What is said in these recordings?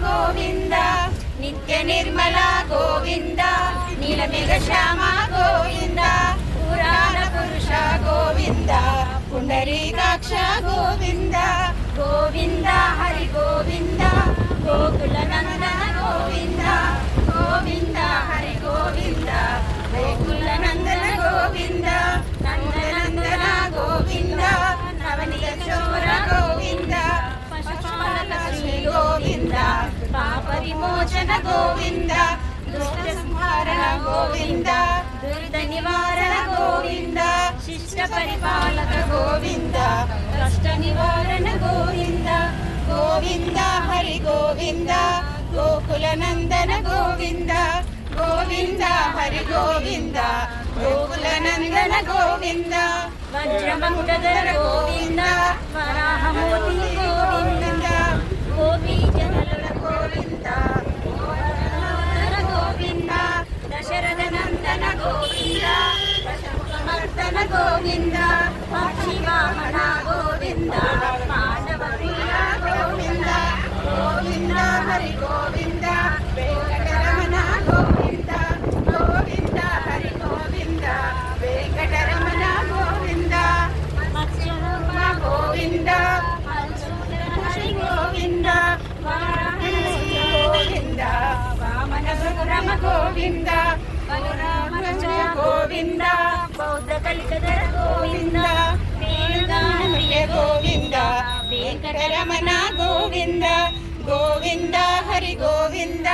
గోవింద నిత్య నిర్మల గోవింద నీలమేఘ శ్యామ గోవింద పురాణ పురుష గోవింద పుండరీకాక్ష గోవింద గోవింద హరి గోవింద గోకుల నందన గోవింద గోవింద హరి గోవింద గోకుల నందన గోవింద నందనందన గోవింద నవనీత చోర గోవింద పశుపాలక శ్రీ గోవింద పాప విమోచన గోవింద దుష్ట సంహారణ గోవింద దురిత నివారణ గోవింద శిష్ట పరిపాలక గోవింద కష్ట నివారణ గోవింద గోవింద హరి గోవింద గోకుల నందన గోవింద గోవింద హరి గోవింద గోకుల నందన గోవింద వజ్రమంగళ గోవింద వరాహమూర్తి గోవింద గోపీ జనల గోవింద గోవింద దశరథ నందన గోవింద దశముఖమర్దన గోవింద పక్షి వాహన గోవింద మానవ ప్రియ గోవింద గోవింద హరి గోవింద వెంకటరమణ గోవింద గోవింద హరి గోవింద వెంకటరమణ గోవింద మత్స్యరూప గోవింద హరి గోవింద గోవింద వామన రమ గోవింద గోవింద బౌద్ధ కలికధర గోవింద వేణుగానమయ గోవింద వెంకటరమణ గోవింద గోవింద హరి గోవింద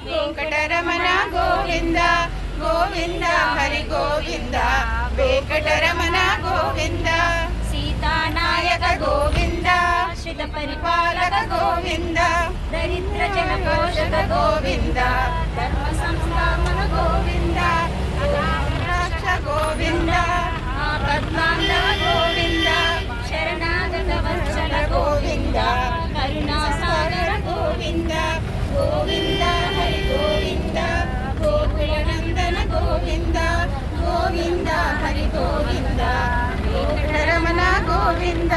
వెంకటరమణ గోవింద గోవింద హరి గోవింద వెంకటరమణ గోవింద సీతానాయక గోవింద శ్రిత పరిపాలక గోవింద దరిద్ర జన పోషక గోవింద ధర్మ సంస్థాపన గోవింద రక్ష గోవింద పద్మాండవ గోవింద శరణాగత వత్సల గోవింద కరుణాసాగర గోవింద గోవింద హరి గోవింద గోకుల నందన గోవింద గోవింద హరి గోవింద వెంకటరమణ గోవింద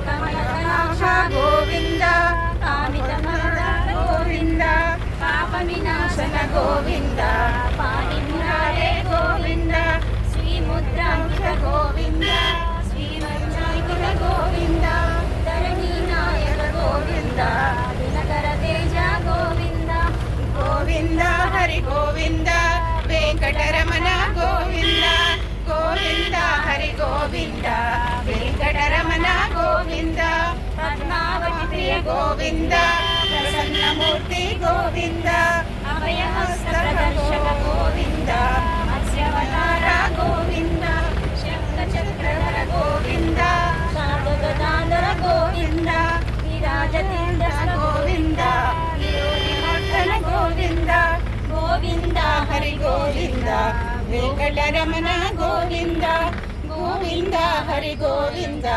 కమలకటాక్ష గోవింద కామితమద గోవింద పాప వినాశన గోవింద పాణిమురారే గోవింద శ్రీముద్రాంకిత గోవింద శ్రీవత్సాంకిత గోవింద ధరణీ నాయక గోవింద దినకర తేజ గోవింద గోవింద హరి గోవింద వెంకటరమణ గోవింద గోవింద హరి గోవింద వెంకటరమణ గోవింద పద్మావతి ప్రియ గోవింద ప్రసన్నమూర్తి గోవింద అభయహస్త ప్రదర్శక గోవింద మత్స్యవతార గోవింద శంఖచక్రధర గోవింద సాధుగదాధర గోవింద విరాజతీంద్ర గోవింద విరోధిమర్దన గోవింద గోవింద హరి గోవింద వెంకటరమణ గోవింద గోవింద హరి గోవింద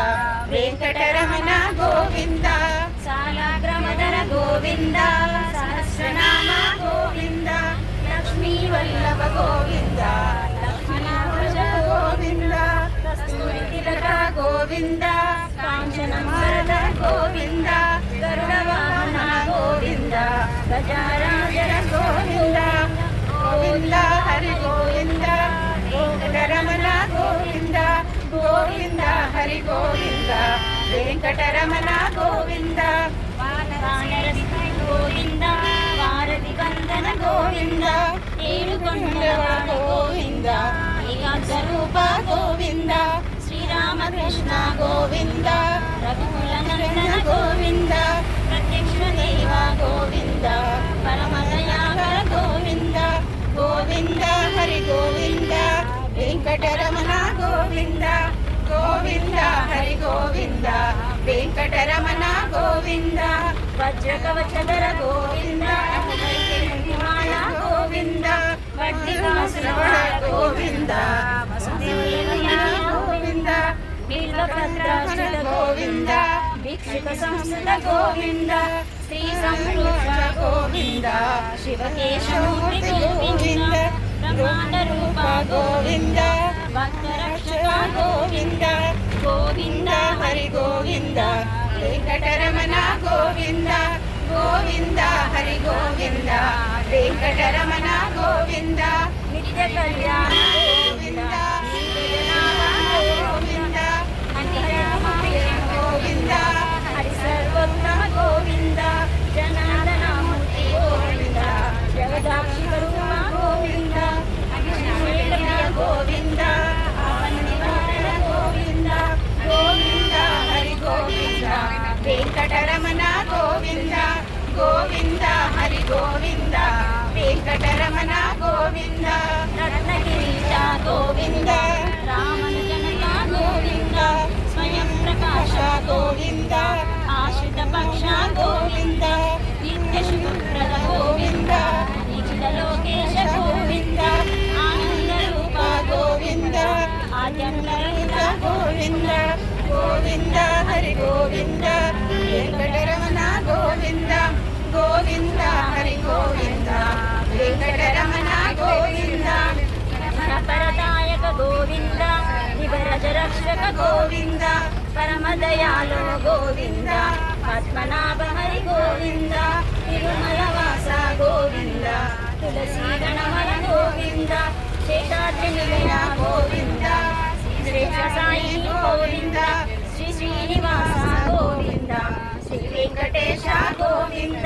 వెంకటరమణ గోవింద సాలాగ్రమధర గోవింద సహస్రనామ గోవింద లక్ష్మీ వల్లభ గోవింద లక్ష్మణాభుజ గోవింద కస్తూరి తిలక గోవింద కాంచనమరద గోవింద గరుడ వాహన గోవింద గజారాజర గోవింద గోవింద హరి గోవింద వెంకటరమణ గోవింద గోవింద హరి గోవింద వెంకటరమణ గోవింద వానరసి గోవింద వారధి వందన గోవింద ఏడుకొండల గోవింద ఏకాక్షరూప గోవింద శ్రీరామకృష్ణ గోవింద రఘుకుల నందన గోవింద ప్రత్యక్ష దేవ గోవింద పరమదయాకర గోవింద గోవింద హరి గోవింద వెంకటరమణ గోవింద గోవింద హరి గోవింద వెంకటరమణ గోవింద వజ్రకవచధర గోవింద మాల గోవింద వడ్డికాసురవణ గోవింద గోవింద బిల్వభద్రాక్షర గోవింద భిక్షుక సంస్థ గోవింద శ్రీ సంరూఢ గోవింద శివకేశమూర్తి గోవింద బ్రహ్మాండ రూప గోవింద భక్తరక్షక గోవింద గోవింద హరి గోవింద వెంకటరమణ గోవింద గోవింద హరి గోవింద వెంకటరమణ గోవింద నిత్య కళ్యాణ గోవింద గోవింద హరి గోవింద హరి సర్వోత్తమ గోవింద జనార్దనమూర్తి గోవింద జగదాక్షి కరుణ గోవింద అభిషేక గోవింద ఆపన్న నివారణ గోవింద గోవింద హరి గోవింద వెంకటరమణ గోవింద గోవింద హరి గోవింద వెంకటరమణ గోవింద రత్నగిరీశ గోవింద రామనుజనక గోవింద స్వయం ప్రకాశ గోవింద ఆశ్రిత పక్ష గోవింద నిత్య శుభప్రద గోవింద నిఖిల లోకేశ గోవింద ఆనంద రూప గోవింద ఆద్యంతరహిత గోవింద గోవింద హరి గోవింద వెంకటరమణ గోవింద గోవింద హరి గోవింద వెంకటరమణ గోవింద పరదాయక గోవింద వివరజ రక్షక గోవింద పరమదయాలో గోవింద పద్మనాభ హరి గోవింద తిరుమల వాస గోవింద తులసి గణమల గోవింద శేషాద్రి నిలయ గోవింద శ్రేష్ఠ సాయి గోవింద శ్రీ శ్రీనివాస గోవింద శ్రీ వెంకటేశ గోవింద